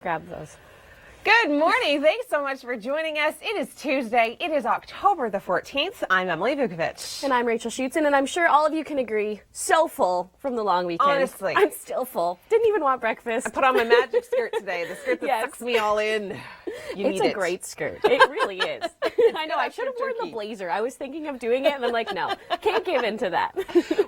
Grab those. Good morning. Thanks so much for joining us. It is Tuesday. It is October the 14th. I'm Emily Vukovic. And I'm Rachel Schutzen, and I'm sure all of you can agree, so full from the long weekend. Honestly. I'm still full. Didn't even want breakfast. I put on my magic skirt today, the skirt that sucks me all in. It's a great skirt. It really is. I know, I should have worn the blazer. I was thinking of doing it, and I'm like, no, can't give in to that.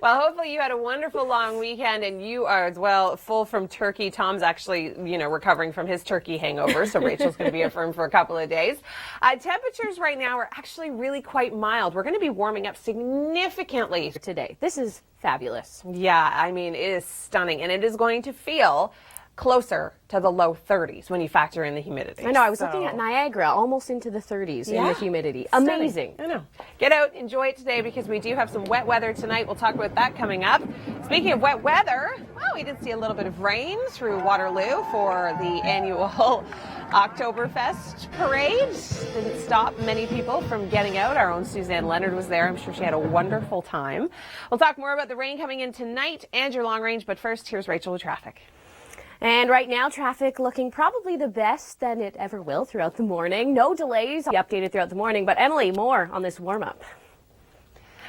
Well, hopefully you had a wonderful long weekend, and you are as well full from turkey. Tom's actually, recovering from his turkey hangover, so Rachel's going to be affirmed for a couple of days. Temperatures right now are actually really quite mild. We're going to be warming up significantly today. This is fabulous. Yeah, I mean, it is stunning, and it is going to feel closer to the low 30s when you factor in the humidity. I know, I was looking at Niagara, almost into the 30s in the humidity. Stunning. Amazing. I know. Get out, enjoy it today because we do have some wet weather tonight. We'll talk about that coming up. Speaking of wet weather, well, we did see a little bit of rain through Waterloo for the annual Oktoberfest parade. Didn't stop many people from getting out. Our own Suzanne Leonard was there. I'm sure she had a wonderful time. We'll talk more about the rain coming in tonight and your long range, but first, here's Rachel with traffic. And right now, traffic looking probably the best than it ever will throughout the morning. No delays. Be updated throughout the morning. But Emily, more on this warm-up.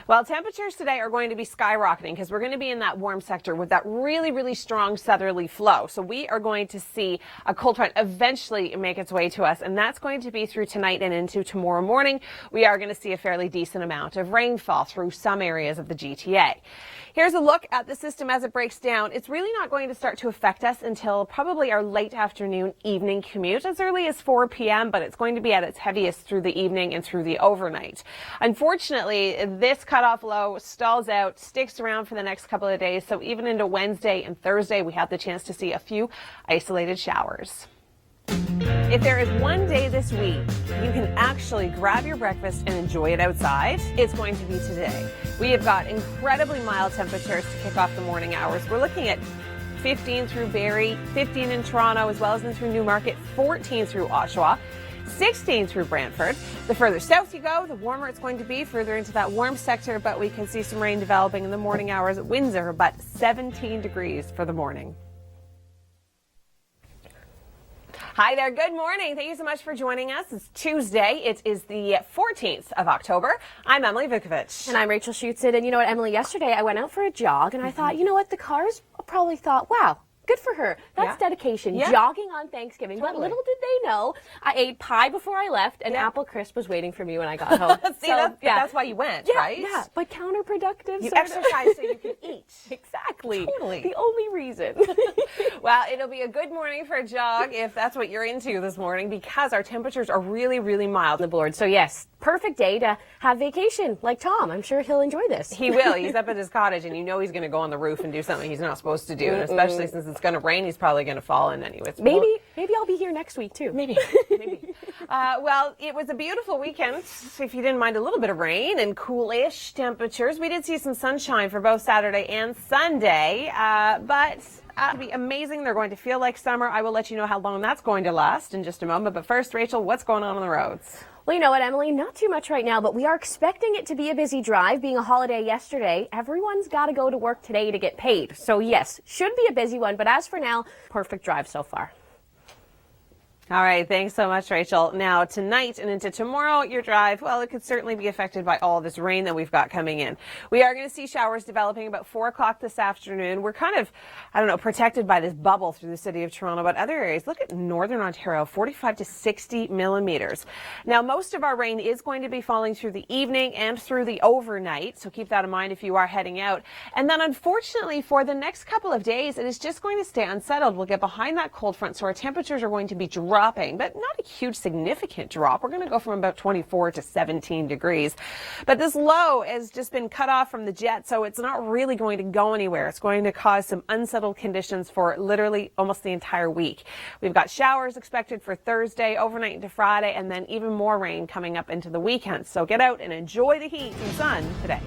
Well, temperatures today are going to be skyrocketing because we're going to be in that warm sector with that really, really strong southerly flow. So we are going to see a cold front eventually make its way to us, and that's going to be through tonight and into tomorrow morning. We are going to see a fairly decent amount of rainfall through some areas of the GTA. Here's a look at the system as it breaks down. It's really not going to start to affect us until probably our late afternoon evening commute as early as 4 p.m., but it's going to be at its heaviest through the evening and through the overnight. Unfortunately, this cutoff low stalls out, sticks around for the next couple of days, so even into Wednesday and Thursday, we have the chance to see a few isolated showers. If there is one day this week you can actually grab your breakfast and enjoy it outside, it's going to be today. We have got incredibly mild temperatures to kick off the morning hours. We're looking at 15 through Barrie, 15 in Toronto, as well as in through Newmarket, 14 through Oshawa, 16 through Brantford. The further south you go, the warmer it's going to be, further into that warm sector, but we can see some rain developing in the morning hours at Windsor, but 17 degrees for the morning. Hi there. Good morning. Thank you so much for joining us. It's Tuesday. It is the 14th of October. I'm Emily Vukovic. And I'm Rachel Schutzen. And you know what, Emily, yesterday I went out for a jog and I thought, you know what, the cars probably thought, wow, good for her. That's dedication. Jogging on Thanksgiving. Totally. But little did they know, I ate pie before I left, and Apple Crisp was waiting for me when I got home. See, that's why you went, right? Yeah, but counterproductive. You exercise so you can eat. Exactly. Totally. The only reason. Well, it'll be a good morning for a jog if that's what you're into this morning because our temperatures are really, really mild on the board. So yes, perfect day to have vacation like Tom. I'm sure he'll enjoy this. He will. He's up at his cottage, and you know he's going to go on the roof and do something he's not supposed to do, and especially since it's going to rain, he's probably going to fall in anyways. Maybe I'll be here next week too. Maybe. Well, it was a beautiful weekend, if you didn't mind a little bit of rain and cool-ish temperatures. We did see some sunshine for both Saturday and Sunday, but it'll be amazing. They're going to feel like summer. I will let you know how long that's going to last in just a moment. But first, Rachel, what's going on the roads? Well, you know what, Emily, not too much right now, but we are expecting it to be a busy drive. Being a holiday yesterday, everyone's got to go to work today to get paid. So yes, should be a busy one, but as for now, perfect drive so far. All right, thanks so much, Rachel. Now, tonight and into tomorrow, your drive, well, it could certainly be affected by all this rain that we've got coming in. We are going to see showers developing about 4 o'clock this afternoon. We're kind of, protected by this bubble through the city of Toronto, but other areas, look at northern Ontario, 45 to 60 millimeters. Now, most of our rain is going to be falling through the evening and through the overnight, so keep that in mind if you are heading out. And then, unfortunately, for the next couple of days, it is just going to stay unsettled. We'll get behind that cold front, so our temperatures are going to be dropping, but not a huge significant drop. We're going to go from about 24 to 17 degrees. But this low has just been cut off from the jet, so it's not really going to go anywhere. It's going to cause some unsettled conditions for literally almost the entire week. We've got showers expected for Thursday, overnight into Friday, and then even more rain coming up into the weekend. So get out and enjoy the heat and sun today.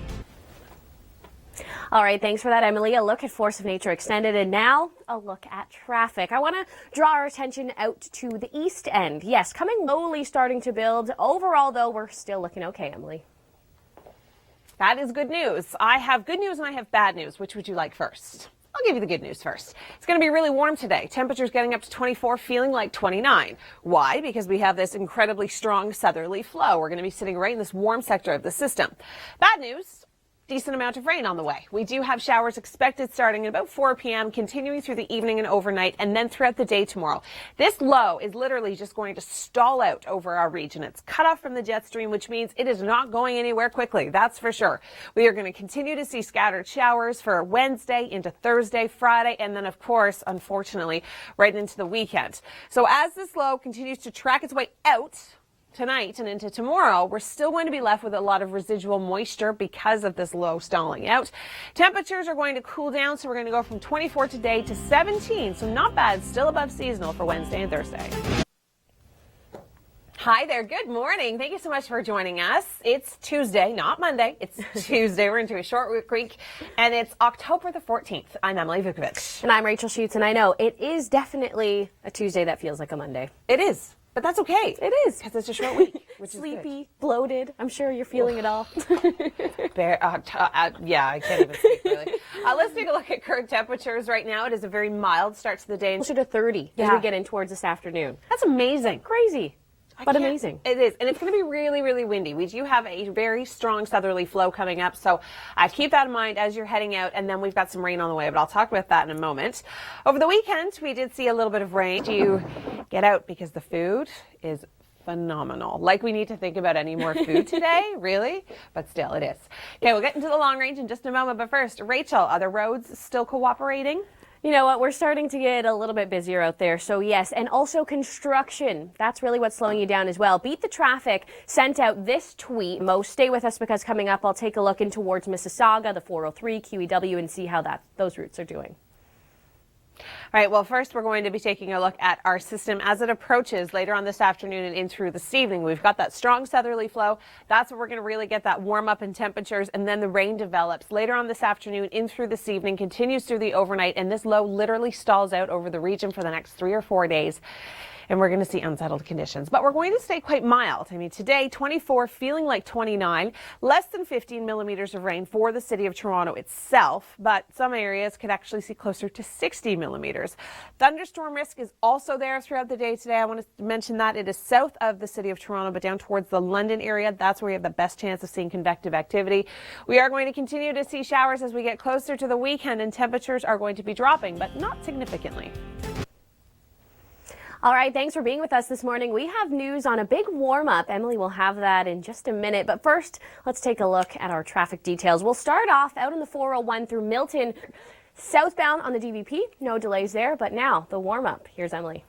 All right, thanks for that, Emily. A look at Force of Nature Extended, and now a look at traffic. I want to draw our attention out to the east end. Yes, coming slowly, starting to build. Overall, though, we're still looking okay, Emily. That is good news. I have good news and I have bad news. Which would you like first? I'll give you the good news first. It's going to be really warm today. Temperatures getting up to 24, feeling like 29. Why? Because we have this incredibly strong southerly flow. We're going to be sitting right in this warm sector of the system. Bad news. Decent amount of rain on the way. We do have showers expected starting at about 4 p.m., continuing through the evening and overnight, and then throughout the day tomorrow. This low is literally just going to stall out over our region. It's cut off from the jet stream, which means it is not going anywhere quickly. That's for sure. We are going to continue to see scattered showers for Wednesday into Thursday, Friday, and then, of course, unfortunately, right into the weekend. So as this low continues to track its way out tonight and into tomorrow, we're still going to be left with a lot of residual moisture because of this low stalling out. Temperatures are going to cool down, so we're going to go from 24 today to 17, so not bad, still above seasonal for Wednesday and Thursday. Hi there, good morning. Thank you so much for joining us. It's Tuesday, not Monday. It's Tuesday. We're into a short week, and it's October the 14th. I'm Emily Vukovic. And I'm Rachel Schutz, and I know it is definitely a Tuesday that feels like a Monday. It is. But that's okay. It is. Because it's a short week. Which Sleepy, is bloated. I'm sure you're feeling it all. Yeah, I can't even speak really. Let's take a look at current temperatures right now. It is a very mild start to the day. Closer to 30 as we get in towards this afternoon. That's amazing. Crazy. But amazing. It is. And it's going to be really, really windy. We do have a very strong southerly flow coming up. So keep that in mind as you're heading out. And then we've got some rain on the way. But I'll talk about that in a moment. Over the weekend, we did see a little bit of rain. Do you get out because the food is phenomenal. Like we need to think about any more food today, really? But still, it is. Okay, we'll get into the long range in just a moment. But first, Rachel, are the roads still cooperating? You know what? We're starting to get a little bit busier out there. So yes, and also construction. That's really what's slowing you down as well. Beat the Traffic sent out this tweet. Most stay with us because coming up, I'll take a look in towards Mississauga, the 403, QEW, and see how those routes are doing. All right, well, first we're going to be taking a look at our system as it approaches later on this afternoon and in through this evening. We've got that strong southerly flow. That's where we're going to really get that warm up in temperatures, and then the rain develops later on this afternoon in through this evening, continues through the overnight, and this low literally stalls out over the region for the next 3 or 4 days. And we're going to see unsettled conditions. But we're going to stay quite mild. I mean, today, 24, feeling like 29, less than 15 millimeters of rain for the city of Toronto itself. But some areas could actually see closer to 60 millimeters. Thunderstorm risk is also there throughout the day today. I want to mention that it is south of the city of Toronto, but down towards the London area. That's where we have the best chance of seeing convective activity. We are going to continue to see showers as we get closer to the weekend, and temperatures are going to be dropping, but not significantly. All right, thanks for being with us this morning. We have news on a big warm-up. Emily will have that in just a minute. But first, let's take a look at our traffic details. We'll start off out on the 401 through Milton, southbound on the DVP. No delays there. But now, the warm-up. Here's Emily.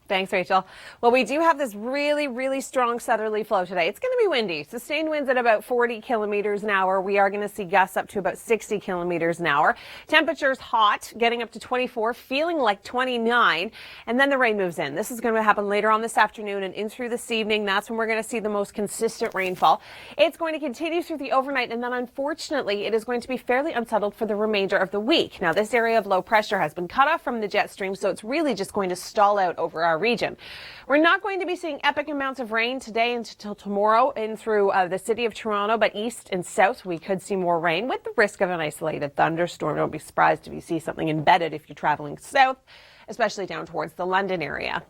Thanks, Rachel. Well, we do have this really, really strong southerly flow today. It's going to be windy. Sustained winds at about 40 kilometers an hour. We are going to see gusts up to about 60 kilometers an hour. Temperatures hot, getting up to 24, feeling like 29. And then the rain moves in. This is going to happen later on this afternoon and in through this evening. That's when we're going to see the most consistent rainfall. It's going to continue through the overnight. And then, unfortunately, it is going to be fairly unsettled for the remainder of the week. Now, this area of low pressure has been cut off from the jet stream, so it's really just going to stall out over our region. We're not going to be seeing epic amounts of rain today until tomorrow in through the city of Toronto, but east and south we could see more rain with the risk of an isolated thunderstorm. Don't be surprised if you see something embedded if you're traveling south, especially down towards the London area.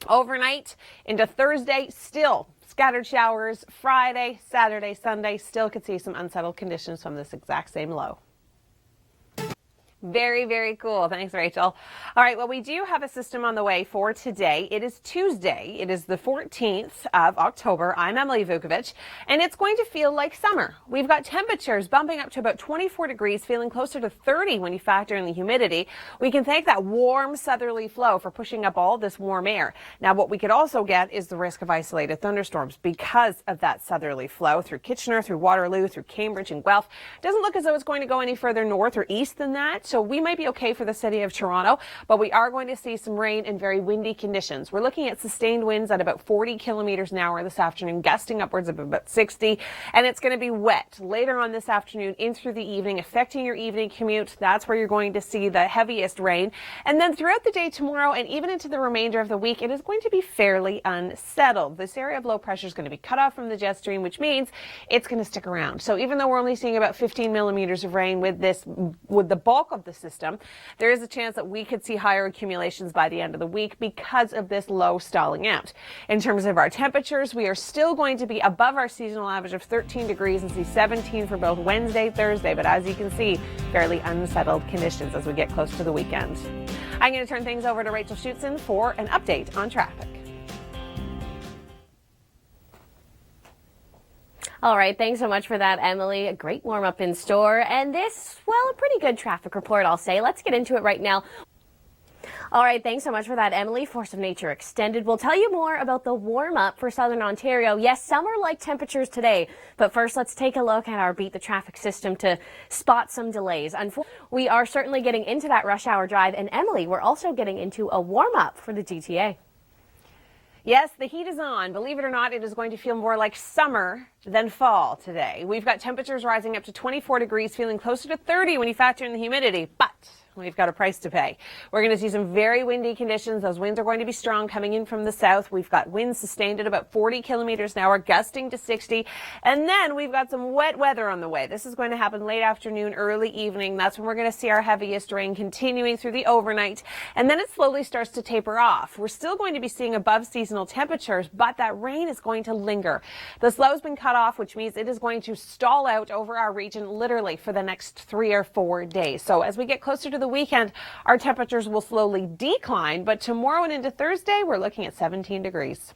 Overnight into Thursday, still scattered showers. Friday, Saturday, Sunday, still could see some unsettled conditions from this exact same low. Very, very cool. Thanks, Rachel. All right, well, we do have a system on the way for today. It is Tuesday. It is the 14th of October. I'm Emily Vukovic, and it's going to feel like summer. We've got temperatures bumping up to about 24 degrees, feeling closer to 30 when you factor in the humidity. We can thank that warm southerly flow for pushing up all this warm air. Now, what we could also get is the risk of isolated thunderstorms because of that southerly flow through Kitchener, through Waterloo, through Cambridge and Guelph. It doesn't look as though it's going to go any further north or east than that. So we might be okay for the city of Toronto, but we are going to see some rain and very windy conditions. We're looking at sustained winds at about 40 kilometers an hour this afternoon, gusting upwards of about 60, and it's going to be wet later on this afternoon in through the evening, affecting your evening commute. That's where you're going to see the heaviest rain. And then throughout the day tomorrow and even into the remainder of the week, it is going to be fairly unsettled. This area of low pressure is going to be cut off from the jet stream, which means it's going to stick around. So even though we're only seeing about 15 millimeters of rain with the bulk of of the system, there is a chance that we could see higher accumulations by the end of the week because of this low stalling out. In terms of our temperatures, we are still going to be above our seasonal average of 13 degrees and see 17 for both Wednesday, Thursday, but as you can see, fairly unsettled conditions as we get close to the weekend. I'm going to turn things over to Rachel Schutzen for an update on traffic. All right, thanks so much for that, Emily. A great warm-up in store, and this, well, a pretty good traffic report, I'll say. Let's get into it right now. All right, thanks so much for that, Emily. Force of Nature Extended. We'll tell you more about the warm-up for southern Ontario. Yes, summer-like temperatures today, but first let's take a look at our Beat the Traffic system to spot some delays. We are certainly getting into that rush hour drive, and Emily, we're also getting into a warm-up for the GTA. Yes, the heat is on. Believe it or not, it is going to feel more like summer than fall today. We've got temperatures rising up to 24 degrees, feeling closer to 30 when you factor in the humidity, but we've got a price to pay. We're going to see some very windy conditions. Those winds are going to be strong coming in from the south. We've got winds sustained at about 40 kilometers an hour, gusting to 60. And then we've got some wet weather on the way. This is going to happen late afternoon, early evening. That's when we're going to see our heaviest rain continuing through the overnight. And then it slowly starts to taper off. We're still going to be seeing above seasonal temperatures, but that rain is going to linger. The slow's been cut off, which means it is going to stall out over our region literally for the next 3 or 4 days. So as we get closer to the weekend, our temperatures will slowly decline, but tomorrow and into Thursday, we're looking at 17 degrees.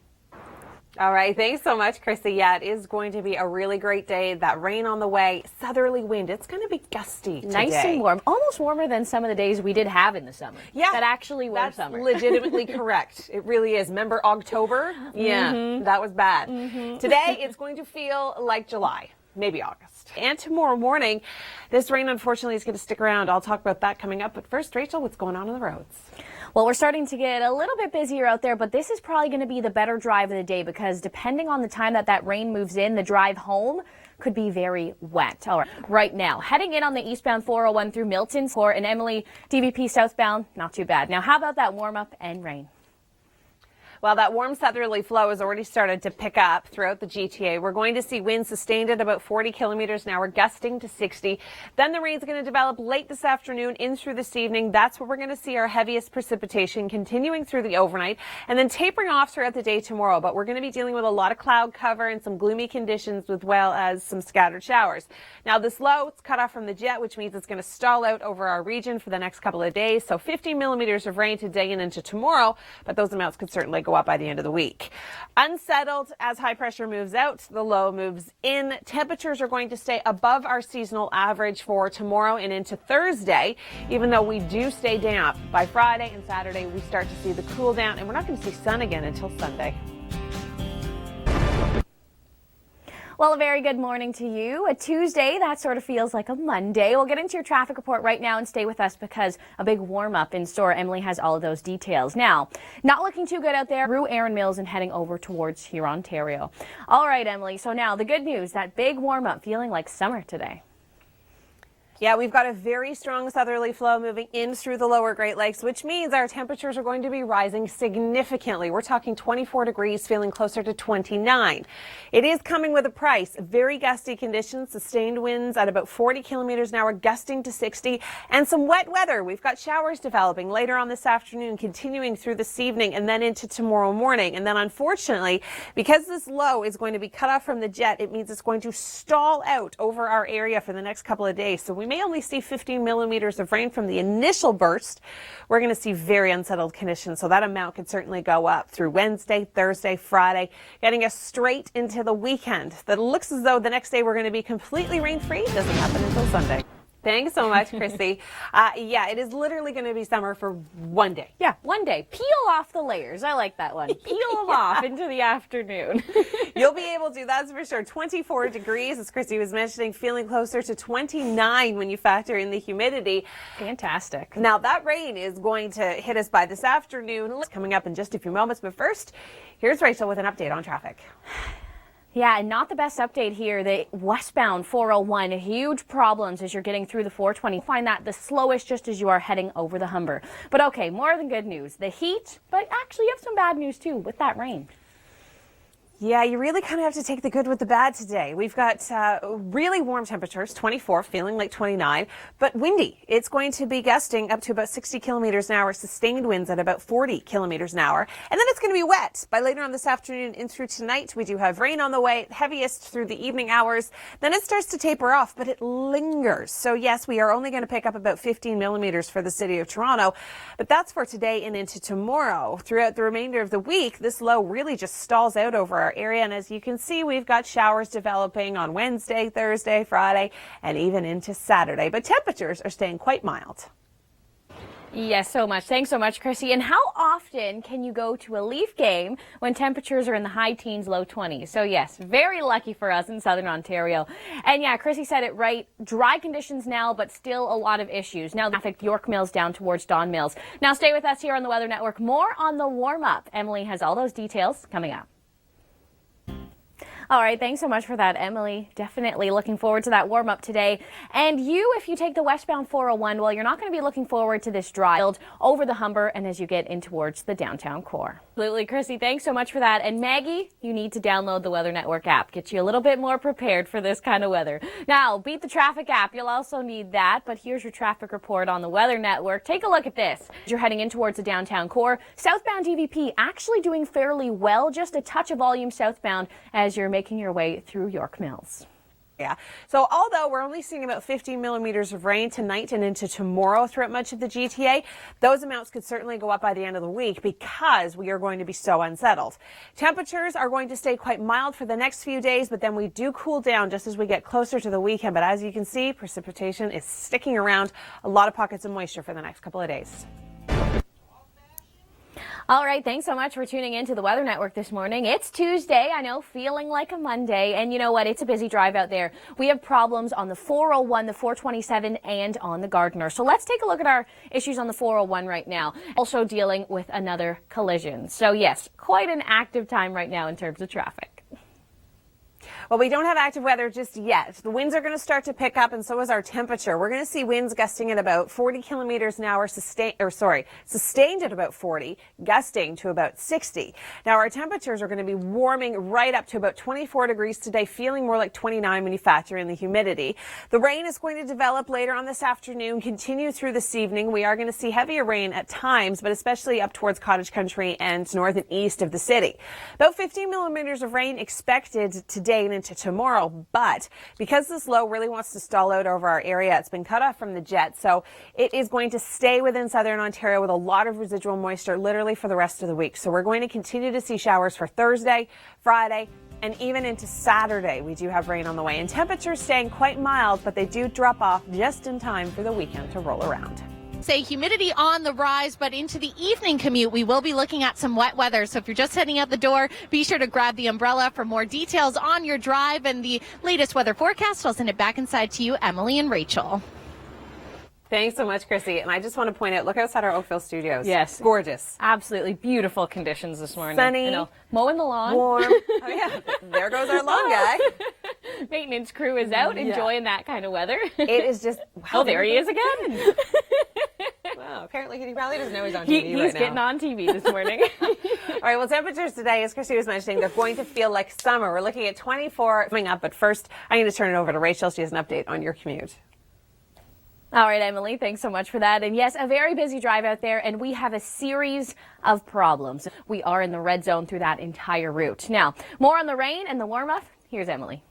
All right, thanks so much, Chrissy. Yeah, it is going to be a really great day. That rain on the way, southerly wind. It's going to be gusty today. Nice and warm, almost warmer than some of the days we did have in the summer. Yeah, that actually were that's summer. Legitimately correct. It really is. Remember October? Yeah, that was bad. Today, it's going to feel like July. Maybe August. And tomorrow morning, this rain, unfortunately, is going to stick around. I'll talk about that coming up. But first, Rachel, what's going on the roads? Well, we're starting to get a little bit busier out there, but this is probably going to be the better drive of the day because depending on the time that rain moves in, the drive home could be very wet. All right now, heading in on the eastbound 401 through Milton for an Emily DVP southbound, not too bad. Now, how about that warm-up and rain? Well, that warm southerly flow has already started to pick up throughout the GTA. We're going to see winds sustained at about 40 kilometers an hour, gusting to 60. Then the rain's going to develop late this afternoon in through this evening. That's where we're going to see our heaviest precipitation continuing through the overnight and then tapering off throughout the day tomorrow. But we're going to be dealing with a lot of cloud cover and some gloomy conditions as well as some scattered showers. Now, this low, it's cut off from the jet, which means it's going to stall out over our region for the next couple of days. So 50 millimeters of rain today and into tomorrow, but those amounts could certainly go up by the end of the week. Unsettled as high pressure moves out, the low moves in. Temperatures are going to stay above our seasonal average for tomorrow and into Thursday, even though we do stay damp. By Friday and Saturday, we start to see the cool down, and we're not going to see sun again until Sunday. Well, a very good morning to you. A Tuesday, that sort of feels like a Monday. We'll get into your traffic report right now and stay with us because a big warm-up in store. Emily has all of those details. Now, not looking too good out there through Erin Mills and heading over towards here, Ontario. All right, Emily, so now the good news, that big warm-up feeling like summer today. Yeah, we've got a very strong southerly flow moving in through the lower Great Lakes, which means our temperatures are going to be rising significantly. We're talking 24 degrees, feeling closer to 29. It is coming with a price. Very gusty conditions, sustained winds at about 40 kilometers an hour, gusting to 60, and some wet weather. We've got showers developing later on this afternoon, continuing through this evening, and then into tomorrow morning. And then, unfortunately, because this low is going to be cut off from the jet, it means it's going to stall out over our area for the next couple of days. So we may only see 15 millimeters of rain from the initial burst. We're going to see very unsettled conditions, so that amount could certainly go up through Wednesday, Thursday, Friday, getting us straight into the weekend. That looks as though the next day we're going to be completely rain-free. It doesn't happen until Sunday. Thanks so much, Chrissy. Yeah, it is literally going to be summer for one day. Yeah, one day. Peel off the layers. I like that one. Peel them off into the afternoon. You'll be able to, that's for sure. 24 degrees, as Chrissy was mentioning, feeling closer to 29 when you factor in the humidity. Fantastic. Now, that rain is going to hit us by this afternoon. It's coming up in just a few moments. But first, here's Rachel with an update on traffic. Yeah, and not the best update here. The westbound 401, huge problems as you're getting through the 420. Find that the slowest just as you are heading over the Humber. But okay, more than good news. The heat, but actually you have some bad news too with that rain. Yeah, you really kind of have to take the good with the bad today. We've got really warm temperatures, 24, feeling like 29, but windy. It's going to be gusting up to about 60 kilometers an hour, sustained winds at about 40 kilometers an hour. And then it's going to be wet by later on this afternoon and through tonight. We do have rain on the way, heaviest through the evening hours. Then it starts to taper off, but it lingers. So yes, we are only going to pick up about 15 millimeters for the city of Toronto, but that's for today and into tomorrow. Throughout the remainder of the week, this low really just stalls out over our area, and as you can see, we've got showers developing on Wednesday, Thursday, Friday, and even into Saturday, but temperatures are staying quite mild. Yes, so much. Thanks so much, Chrissy. And how often can you go to a Leaf game when temperatures are in the high teens, low 20s? So yes, very lucky for us in Southern Ontario. And yeah, Chrissy said it right. Dry conditions now, but still a lot of issues. Now traffic York Mills down towards Don Mills. Now stay with us here on the Weather Network. More on the warm-up. Emily has all those details coming up. All right, thanks so much for that, Emily. Definitely looking forward to that warm-up today. And you, if you take the westbound 401, well, you're not going to be looking forward to this drive over the Humber and as you get in towards the downtown core. Absolutely, Chrissy, thanks so much for that. And Maggie, you need to download the Weather Network app. Get you a little bit more prepared for this kind of weather. Now, beat the traffic app. You'll also need that, but here's your traffic report on the Weather Network. Take a look at this. You're heading in towards the downtown core. Southbound DVP actually doing fairly well, just a touch of volume southbound as you're making your way through York Mills. Yeah. So although we're only seeing about 15 millimeters of rain tonight and into tomorrow throughout much of the GTA, those amounts could certainly go up by the end of the week because we are going to be so unsettled. Temperatures are going to stay quite mild for the next few days, but then we do cool down just as we get closer to the weekend. But as you can see, precipitation is sticking around. A lot of pockets of moisture for the next couple of days. All right, thanks so much for tuning in to the Weather Network this morning. It's Tuesday, I know, feeling like a Monday, and you know what? It's a busy drive out there. We have problems on the 401, the 427, and on the Gardiner. So let's take a look at our issues on the 401 right now. Also dealing with another collision. So yes, quite an active time right now in terms of traffic. Well, we don't have active weather just yet. The winds are going to start to pick up, and so is our temperature. We're going to see winds gusting at about 40 kilometers an hour, sustained at about 40, gusting to about 60. Now, our temperatures are going to be warming right up to about 24 degrees today, feeling more like 29 when you factor in the humidity. The rain is going to develop later on this afternoon, continue through this evening. We are going to see heavier rain at times, but especially up towards Cottage Country and north and east of the city. About 15 millimeters of rain expected today and into tomorrow, but because this low really wants to stall out over our area, it's been cut off from the jet, so it is going to stay within Southern Ontario with a lot of residual moisture literally for the rest of the week. So we're going to continue to see showers for Thursday, Friday, and even into Saturday. We do have rain on the way, and temperatures staying quite mild, but they do drop off just in time for the weekend to roll around. Say humidity on the rise, but into the evening commute, we will be looking at some wet weather. So if you're just heading out the door, be sure to grab the umbrella. For more details on your drive and the latest weather forecast, I'll send it back inside to you, Emily and Rachel. Thanks so much, Chrissy. And I just want to point out, look outside our Oakville studios. Yes. Gorgeous. Absolutely beautiful conditions this morning. Sunny. You know, mowing the lawn. Warm. Oh, yeah. There goes our lawn guy. Maintenance crew is out enjoying that kind of weather. It is just, wow. Oh, there he is again. Wow, apparently he probably doesn't know he's on TV right now. He's getting on TV this morning. All right, well, temperatures today, as Chrissy was mentioning, they're going to feel like summer. We're looking at 24 coming up, but first, I'm going to turn it over to Rachel. She has an update on your commute. All right, Emily, thanks so much for that. And yes, a very busy drive out there, and we have a series of problems. We are in the red zone through that entire route. Now, more on the rain and the warm-up. Here's Emily.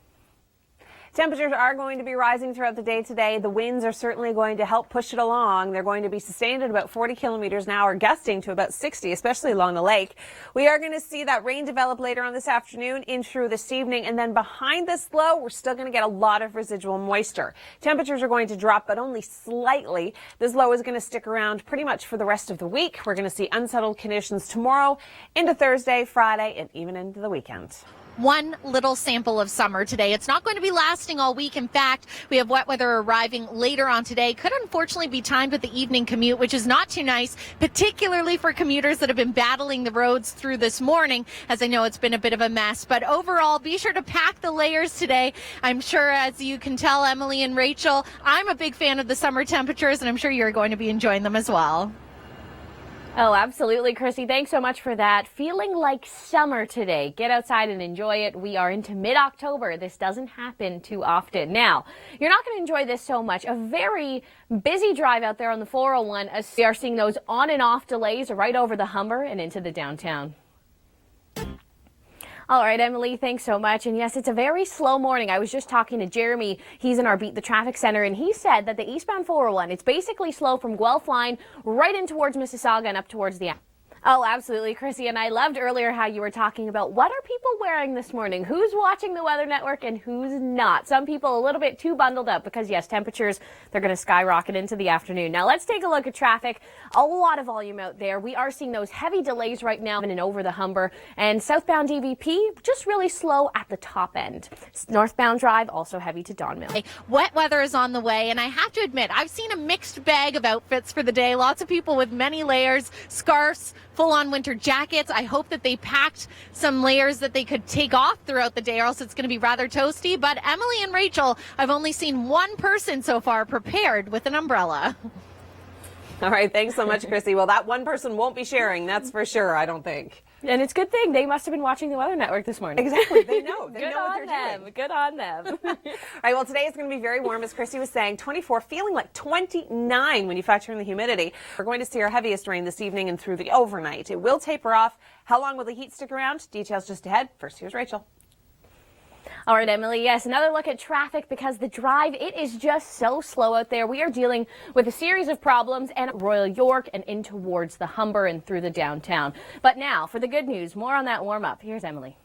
Temperatures are going to be rising throughout the day today. The winds are certainly going to help push it along. They're going to be sustained at about 40 kilometers an hour, gusting to about 60, especially along the lake. We are going to see that rain develop later on this afternoon in through this evening. And then behind this low, we're still going to get a lot of residual moisture. Temperatures are going to drop, but only slightly. This low is going to stick around pretty much for the rest of the week. We're going to see unsettled conditions tomorrow, into Thursday, Friday, and even into the weekend. One little sample of summer today. It's not going to be lasting all week. In fact, we have wet weather arriving later on today. Could unfortunately be timed with the evening commute, which is not too nice, particularly for commuters that have been battling the roads through this morning, as I know it's been a bit of a mess. But overall, be sure to pack the layers today. I'm sure, as you can tell, Emily and Rachel, I'm a big fan of the summer temperatures, and I'm sure you're going to be enjoying them as well. Oh, absolutely, Chrissy. Thanks so much for that. Feeling like summer today. Get outside and enjoy it. We are into mid-October. This doesn't happen too often. Now, you're not going to enjoy this so much. A very busy drive out there on the 401 as we are seeing those on and off delays right over the Humber and into the downtown. All right, Emily, thanks so much. And yes, it's a very slow morning. I was just talking to Jeremy. He's in our Beat the Traffic Center, and he said that the eastbound 401, it's basically slow from Guelph line right in towards Mississauga and up towards the... Oh, absolutely, Chrissy. And I loved earlier how you were talking about what are people wearing this morning? Who's watching the Weather Network and who's not? Some people a little bit too bundled up because, yes, temperatures, they're going to skyrocket into the afternoon. Now, let's take a look at traffic. A lot of volume out there. We are seeing those heavy delays right now in and over the Humber. And southbound DVP, just really slow at the top end. Northbound Drive, also heavy to Don Mill. Wet weather is on the way, and I have to admit, I've seen a mixed bag of outfits for the day. Lots of people with many layers, scarves, full-on winter jackets. I hope that they packed some layers that they could take off throughout the day, or else it's going to be rather toasty. But Emily and Rachel, I've only seen one person so far prepared with an umbrella. All right, thanks so much, Chrissy. Well, that one person won't be sharing, that's for sure, I don't think. And it's a good thing. They must have been watching the Weather Network this morning. Exactly. They know. They Good know what on they're them. doing. Good on them. All right, well, today is going to be very warm, as Chrissy was saying. 24, feeling like 29 when you factor in the humidity. We're going to see our heaviest rain this evening and through the overnight. It will taper off. How long will the heat stick around? Details just ahead. First, here's Rachel. All right, Emily, yes, another look at traffic because the drive, it is just so slow out there. We are dealing with a series of problems and Royal York and in towards the Humber and through the downtown. But now for the good news, more on that warm up. Here's Emily.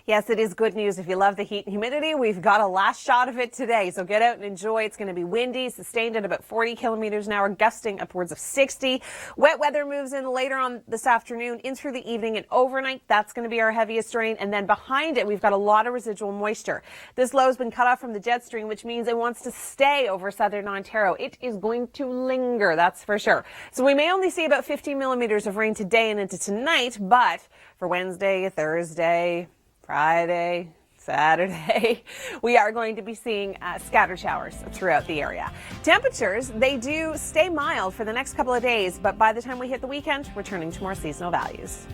Yes, it is good news. If you love the heat and humidity, we've got a last shot of it today. So get out and enjoy. It's going to be windy, sustained at about 40 kilometers an hour, gusting upwards of 60. Wet weather moves in later on this afternoon, in through the evening and overnight. That's going to be our heaviest rain. And then behind it, we've got a lot of residual moisture. This low has been cut off from the jet stream, which means it wants to stay over southern Ontario. It is going to linger, that's for sure. So we may only see about 15 millimeters of rain today and into tonight, but for Wednesday, Thursday, Friday, Saturday, we are going to be seeing scattered showers throughout the area. Temperatures, they do stay mild for the next couple of days, but by the time we hit the weekend, we're turning to more seasonal values.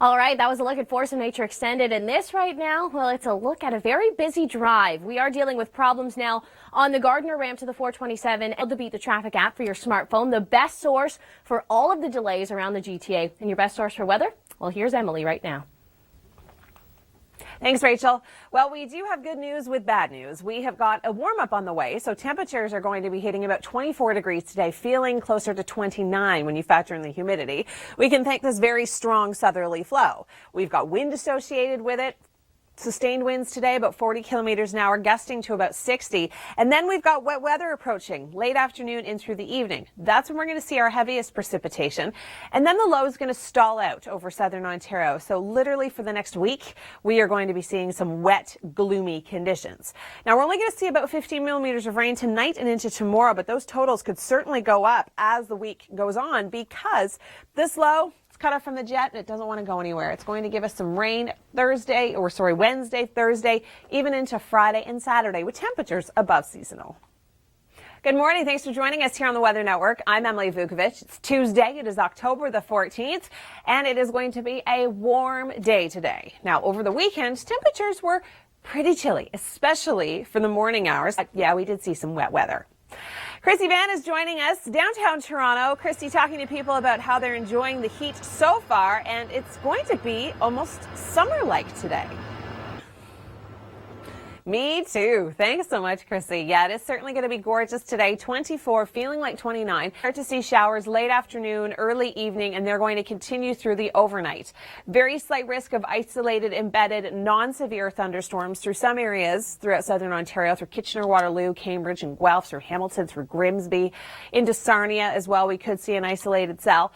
All right, that was a look at Force of Nature Extended. And this right now, well, it's a look at a very busy drive. We are dealing with problems now on the Gardner ramp to the 427 and the Beat the Traffic app for your smartphone. The best source for all of the delays around the GTA. And your best source for weather? Well, here's Emily right now. Thanks, Rachel. Well, we do have good news with bad news. We have got a warm up on the way, so temperatures are going to be hitting about 24 degrees today, feeling closer to 29 when you factor in the humidity. We can thank this very strong southerly flow. We've got wind associated with it. Sustained winds today, about 40 kilometers an hour, gusting to about 60. And then we've got wet weather approaching late afternoon in through the evening. That's when we're going to see our heaviest precipitation. And then the low is going to stall out over southern Ontario. So literally for the next week, we are going to be seeing some wet, gloomy conditions. Now, we're only going to see about 15 millimeters of rain tonight and into tomorrow, but those totals could certainly go up as the week goes on because this low, cut off from the jet and it doesn't want to go anywhere. It's going to give us some rain Wednesday, Thursday, even into Friday and Saturday with temperatures above seasonal. Good morning. Thanks for joining us here on the Weather Network. I'm Emily Vukovic. It's Tuesday. It is October the 14th, and it is going to be a warm day today. Now, over the weekend, temperatures were pretty chilly, especially for the morning hours. Yeah, we did see some wet weather. Chrissy Van is joining us downtown Toronto. Chrissy talking to people about how they're enjoying the heat so far, and it's going to be almost summer-like today. Me too. Thanks so much, Chrissy. Yeah, it is certainly going to be gorgeous today. 24, feeling like 29. Start to see showers late afternoon, early evening, and they're going to continue through the overnight. Very slight risk of isolated, embedded, non-severe thunderstorms through some areas throughout southern Ontario, through Kitchener, Waterloo, Cambridge, and Guelph, through Hamilton, through Grimsby, into Sarnia as well. We could see an isolated cell.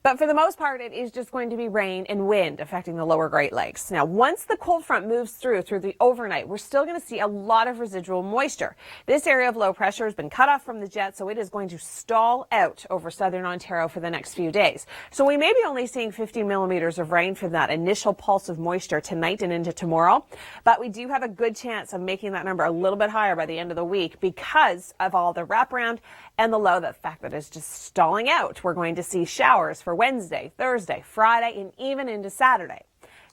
But for the most part, it is just going to be rain and wind affecting the lower Great Lakes. Now, once the cold front moves through the overnight, we're still going to see a lot of residual moisture. This area of low pressure has been cut off from the jet, so it is going to stall out over southern Ontario for the next few days. So we may be only seeing 50 millimeters of rain from that initial pulse of moisture tonight and into tomorrow. But we do have a good chance of making that number a little bit higher by the end of the week because of all the wraparound And the low, the fact that it's just stalling out. We're going to see showers for Wednesday, Thursday, Friday, and even into Saturday.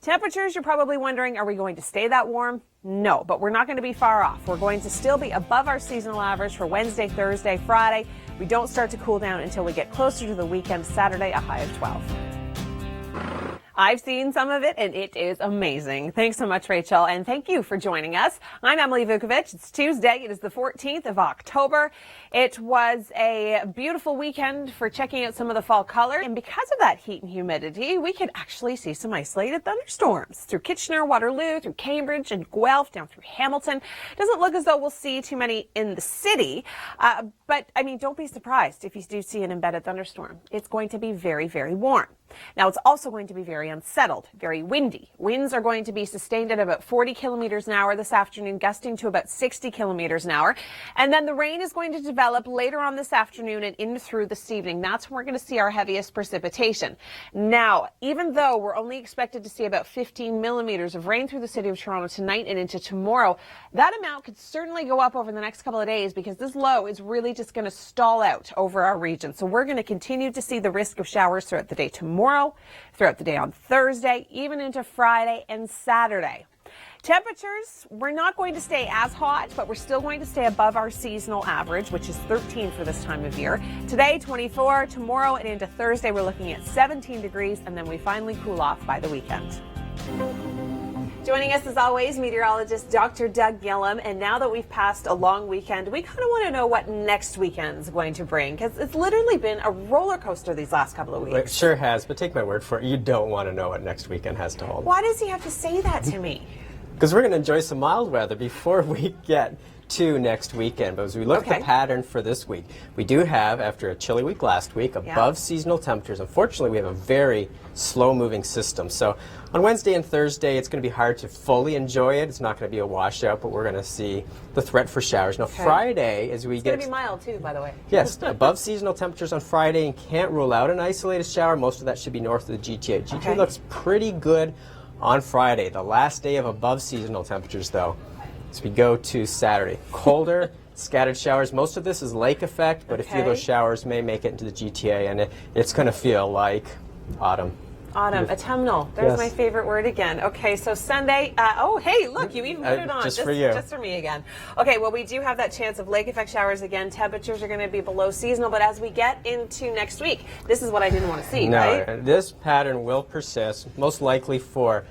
Temperatures, you're probably wondering, are we going to stay that warm? No, but we're not going to be far off. We're going to still be above our seasonal average for Wednesday, Thursday, Friday. We don't start to cool down until we get closer to the weekend, Saturday, a high of 12. I've seen some of it, and it is amazing. Thanks so much, Rachel, and thank you for joining us. I'm Emily Vukovic. It's Tuesday. It is the 14th of October. It was a beautiful weekend for checking out some of the fall color, and because of that heat and humidity, we could actually see some isolated thunderstorms through Kitchener, Waterloo, through Cambridge, and Guelph, down through Hamilton. Doesn't look as though we'll see too many in the city, but, I mean, don't be surprised if you do see an embedded thunderstorm. It's going to be very, very warm. Now, it's also going to be very unsettled, very windy. Winds are going to be sustained at about 40 kilometers an hour this afternoon, gusting to about 60 kilometers an hour. And then the rain is going to develop later on this afternoon and in through this evening. That's when we're going to see our heaviest precipitation. Now, even though we're only expected to see about 15 millimeters of rain through the city of Toronto tonight and into tomorrow, that amount could certainly go up over the next couple of days because this low is really just going to stall out over our region. So we're going to continue to see the risk of showers throughout the day tomorrow, throughout the day on Thursday, even into Friday and Saturday. Temperatures, we're not going to stay as hot, but we're still going to stay above our seasonal average, which is 13 for this time of year. Today, 24. Tomorrow and into Thursday, we're looking at 17 degrees, and then we finally cool off by the weekend. Joining us as always, meteorologist Dr. Doug Gillum. And now that we've passed a long weekend, we kind of want to know what next weekend's going to bring, because it's literally been a roller coaster these last couple of weeks. It sure has, but take my word for it, you don't want to know what next weekend has to hold. Why does he have to say that to me? Because we're going to enjoy some mild weather before we get to next weekend. But as we look at the pattern for this week, we do have, after a chilly week last week, above seasonal temperatures. Unfortunately, we have a very slow-moving system. So on Wednesday and Thursday, it's going to be hard to fully enjoy it. It's not going to be a washout, but we're going to see the threat for showers. Now, Friday, as we it's going to be mild, too, by the way. Yes, above seasonal temperatures on Friday, and can't rule out an isolated shower. Most of that should be north of the GTA. GTA looks pretty good on Friday, the last day of above seasonal temperatures, though. As we go to Saturday, colder, scattered showers. Most of this is lake effect, but a few of those showers may make it into the GTA, and it's going to feel like autumn. Autumn, autumnal. There's my favorite word again. Okay, so Sunday. Oh, hey, look, you even put it on. Just for you. Just for me again. Okay, well, we do have that chance of lake effect showers again. Temperatures are going to be below seasonal, but as we get into next week, this is what I didn't want to see, right? No, this pattern will persist, most likely for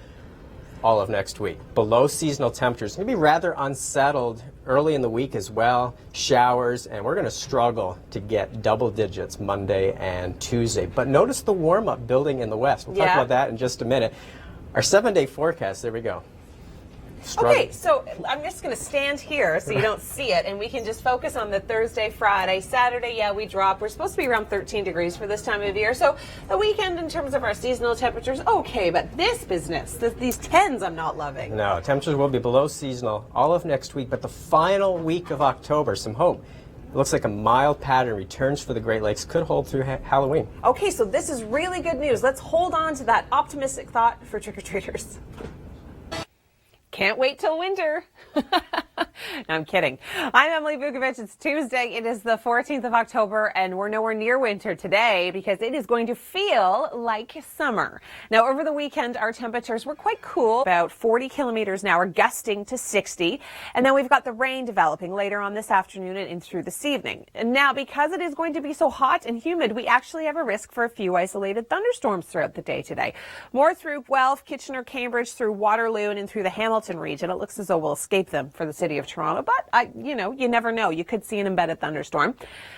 all of next week. Below seasonal temperatures. It's going to be rather unsettled early in the week as well. Showers, and we're going to struggle to get double digits Monday and Tuesday. But notice the warm-up building in the west. We'll talk about that in just a minute. Our 7-day forecast, there we go. Okay, so I'm just going to stand here so you don't see it, and we can just focus on the Thursday, Friday. Saturday, yeah, we drop. We're supposed to be around 13 degrees for this time of year. So the weekend, in terms of our seasonal temperatures, okay, but this business, these 10s, I'm not loving. No, temperatures will be below seasonal all of next week, but the final week of October, some hope. It looks like a mild pattern returns for the Great Lakes, could hold through Halloween. Okay, so this is really good news. Let's hold on to that optimistic thought for trick-or-treaters. Can't wait till winter. No, I'm kidding. I'm Emily Vukovic. It's Tuesday. It is the 14th of October, and we're nowhere near winter today because it is going to feel like summer. Now, over the weekend, our temperatures were quite cool, about 40 kilometers an hour, gusting to 60. And then we've got the rain developing later on this afternoon and in through this evening. And now, because it is going to be so hot and humid, we actually have a risk for a few isolated thunderstorms throughout the day today. More through Guelph, Kitchener, Cambridge, through Waterloo, and in through the Hamilton region. It looks as though we'll escape them for the city of Toronto, but you never know. You could see an embedded thunderstorm.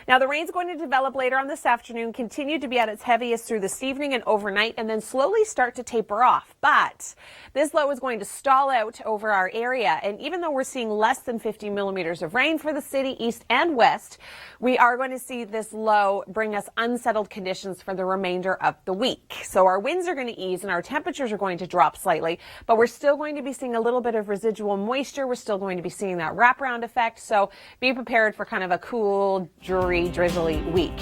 Now, the rain's going to develop later on this afternoon, continue to be at its heaviest through this evening and overnight, and then slowly start to taper off. But this low is going to stall out over our area, and even though we're seeing less than 50 millimeters of rain for the city, east and west, we are going to see this low bring us unsettled conditions for the remainder of the week. So our winds are going to ease and our temperatures are going to drop slightly, but we're still going to be seeing a little bit of residual moisture. We're still going to be seeing that wraparound effect, so be prepared for kind of a cool, dreary, drizzly week.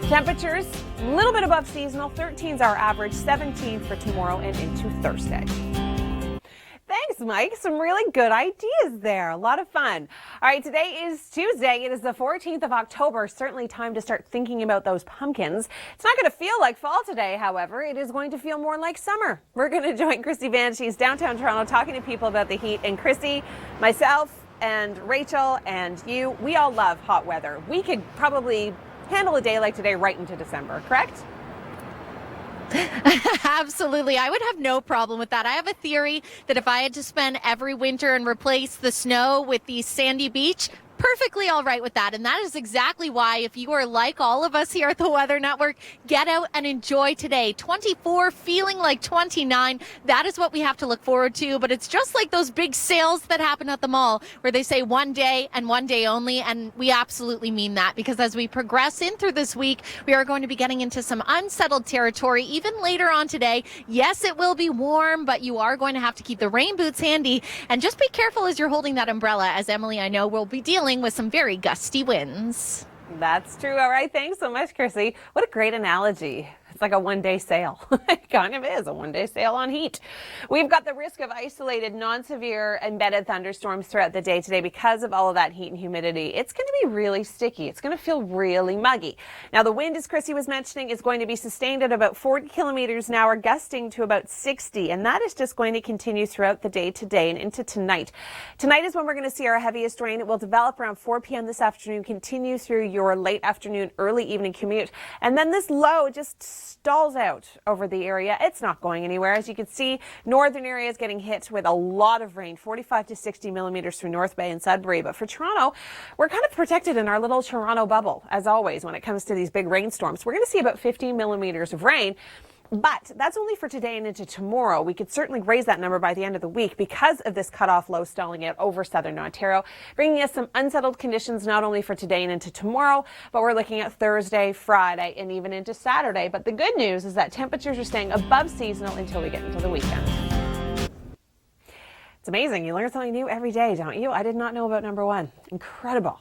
Temperatures, a little bit above seasonal. 13 is our average, 17 for tomorrow and into Thursday. Thanks Thanks, Mike. Some really good ideas there. A lot of fun. All right, today is Tuesday. It is the 14th of October. Certainly time to start thinking about those pumpkins. It's not going to feel like fall today, however. It is going to feel more like summer. We're going to join Christy Van. She's downtown Toronto talking to people about the heat. And Christy, myself, and Rachel, and you, we all love hot weather. We could probably handle a day like today right into December, correct? Absolutely. I would have no problem with that. I have a theory that if I had to spend every winter and replace the snow with the sandy beach, perfectly all right with that. And that is exactly why, if you are like all of us here at the Weather Network, get out and enjoy today. 24, feeling like 29. That is what we have to look forward to. But it's just like those big sales that happen at the mall where they say one day and one day only. And we absolutely mean that, because as we progress in through this week, we are going to be getting into some unsettled territory even later on today. Yes, it will be warm, but you are going to have to keep the rain boots handy. And just be careful as you're holding that umbrella, as Emily, I know, will be dealing with some very gusty winds. That's true. All right. Thanks so much, Chrissy. What a great analogy. It's like a one-day sale. It kind of is a one-day sale on heat. We've got the risk of isolated, non-severe embedded thunderstorms throughout the day today because of all of that heat and humidity. It's going to be really sticky. It's going to feel really muggy. Now, the wind, as Chrissy was mentioning, is going to be sustained at about 40 kilometers an hour, gusting to about 60. And that is just going to continue throughout the day today and into tonight. Tonight is when we're going to see our heaviest rain. It will develop around 4 p.m. this afternoon, continue through your late afternoon, early evening commute. And then this low just stalls out over the area. It's not going anywhere. As you can see, northern areas getting hit with a lot of rain, 45 to 60 millimeters through North Bay and Sudbury. But for Toronto, we're kind of protected in our little Toronto bubble, as always, when it comes to these big rainstorms. We're going to see about 15 millimeters of rain. But that's only for today and into tomorrow. We could certainly raise that number by the end of the week because of this cutoff low stalling out over southern Ontario, bringing us some unsettled conditions not only for today and into tomorrow, but we're looking at Thursday, Friday, and even into Saturday. But the good news is that temperatures are staying above seasonal until we get into the weekend. It's amazing. You learn something new every day, don't you? I did not know about number one. Incredible.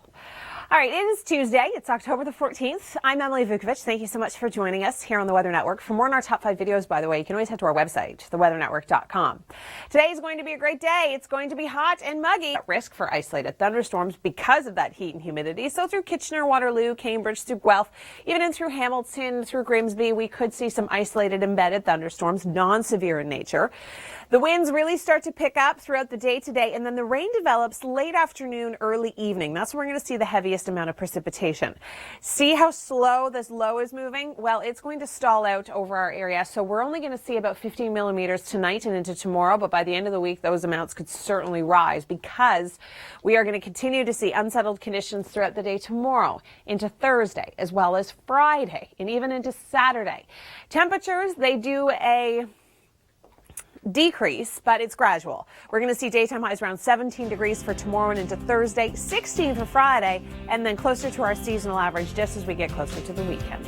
All right, it is Tuesday. It's October the 14th. I'm Emily Vukovic. Thank you so much for joining us here on the Weather Network. For more on our top 5 videos, by the way, you can always head to our website, theweathernetwork.com. Today is going to be a great day. It's going to be hot and muggy. At risk for isolated thunderstorms because of that heat and humidity. So through Kitchener, Waterloo, Cambridge, through Guelph, even in through Hamilton, through Grimsby, we could see some isolated embedded thunderstorms, non-severe in nature. The winds really start to pick up throughout the day today, and then the rain develops late afternoon, early evening. That's when we're going to see the heaviest amount of precipitation. See how slow this low is moving? Well, it's going to stall out over our area, so we're only going to see about 15 millimeters tonight and into tomorrow, but by the end of the week, those amounts could certainly rise because we are going to continue to see unsettled conditions throughout the day tomorrow, into Thursday, as well as Friday, and even into Saturday. Temperatures, they do a decrease, but it's gradual. We're going to see daytime highs around 17 degrees for tomorrow and into Thursday, 16 for Friday, and then closer to our seasonal average just as we get closer to the weekend.